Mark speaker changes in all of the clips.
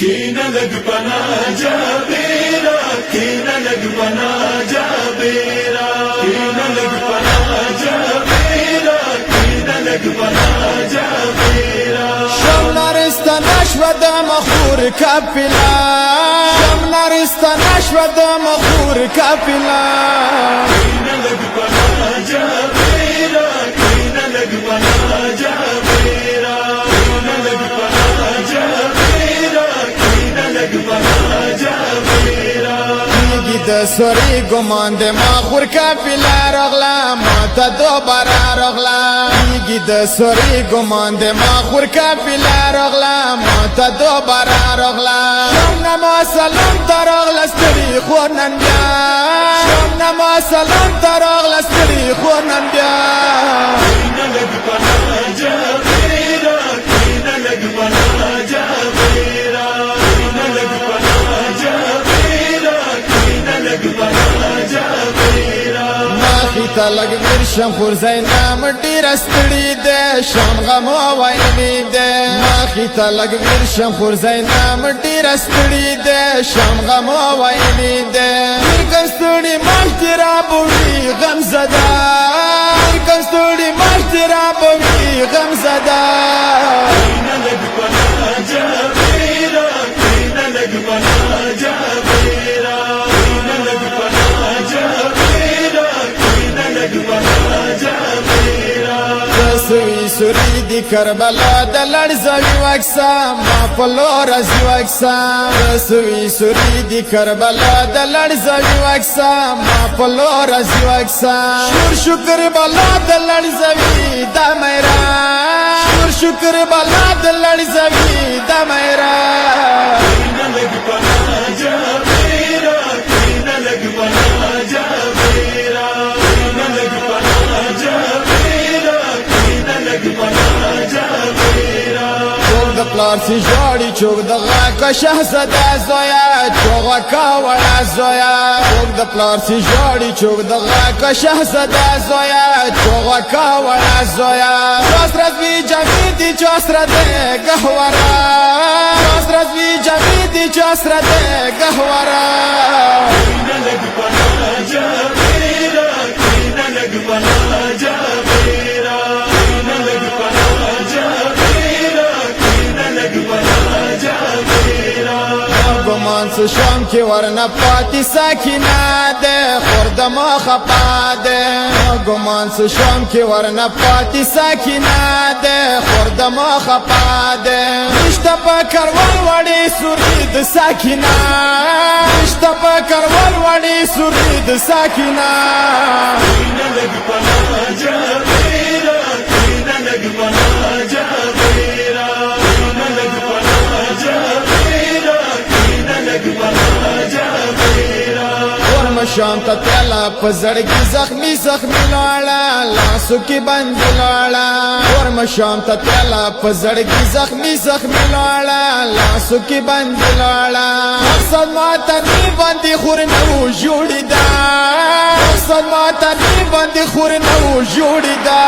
Speaker 1: کینا لگ پنا جابیرا کینا لگ پنا جابیرا کینا لگ پنا جابیرا کینا لگ پنا جابیرا
Speaker 2: شملارستان اشود مخور کپیلا شملارستان اشود مخور کپیلا
Speaker 1: کینا لگ پنا جابیرا کینا لگ پنا جابیرا کینا لگ پنا جابیرا کینا لگ پنا جابیرا
Speaker 2: د سوري ګمان د مخور کپیلا رغلا ماته دوباره رغلا د سوري ګمان د مخور کپیلا رغلا ماته دوباره رغلا نما سلام ترغلا ستړي خورنن بیا نما سلام ترغلا ستړي خورنن بیا
Speaker 1: کینا لگ پنا جابیرا کینا لگ پنا جابیرا کینا لگ پنا جابیرا کینا لگ پنا جابیرا
Speaker 2: ماخی تا لگ ورشم خور زینام ډیر ستړي ده شام غم وایلی ده ماخی تا لگ ورشم خور زینام ډیر ستړي ده شام غم وایلی ده کم ستړي ماشتي را بوي غم زدا کم ستړي ماشتي را بوي غم زدا
Speaker 1: کینا لگ پنا جابیرا کینا لگ پنا جابیرا کینا لگ پنا جابیرا کینا لگ پنا جابیرا
Speaker 2: سوی سوری دی کربلا د لړزوي وکسا ما پلور ازي وکسا سوی سوری دی کربلا د لړزوي وکسا ما پلور ازي وکسا شکر بلا د لړزوي د میرا شکر بلا د لړزوي د میرا
Speaker 1: کینا لگ پنا جابیرا کینا لگ پنا جابیرا کینا لگ پنا جابیرا کینا لگ پنا جابیرا
Speaker 2: چوک د پلار سی جوړی چوک د غاکا شهزاده زویا چوک کا وړا زویا چوک د پلار سی جوړی چوک د غاکا شهزاده زویا چوک کا وړا زویا چاسرت وی جمیدی چاسرت گهورا چاسرت وی جمیدی چاسرت گهورا
Speaker 1: کینا لگ پنا جابیرا کینا لگ پنا جابیرا کینا لگ پنا جابیرا کینا لگ پنا جابیرا
Speaker 2: ګمان څه شام کې ورنه پاتې ساکینه ده خورد ما خپا ده ګمان څه شام کې ورنه پاتې ساکینه ده خورد ما خپا ده نشته په کروان وړي سوري د ساکینه نشته په کروان وړي سوري د ساکینه
Speaker 1: کینا لگ پنا جابیرا کینا لگ پنا جابیرا کینا لگ پنا جابیرا کینا لگ پنا جابیرا
Speaker 2: ورم شام ته تلا په زړګي زخمي زخمي لاړه لاسو کې بند لاړه ورم شام ته تلا په زړګي زخمي زخمي لاړه لاسو کې بند لاړه مقصد ما ته نی باندې خور نو جوړی دا مقصد ما ته نی باندې خور نو جوړی دا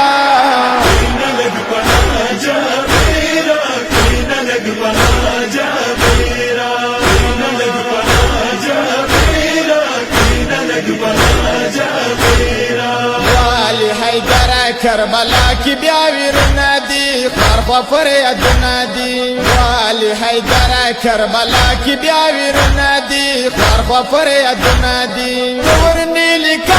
Speaker 1: کینا لگ پنا جابیرا کینا لگ پنا جابیرا کینا لگ پنا جابیرا کینا لگ پنا جابیرا
Speaker 2: والی حیدر کربلا کی بیا ویرونه دی خرخوا فریادونه دی والی حیدر کربلا کی بیا ویرونه دی خرخوا فریادونه دی ورنی لیکا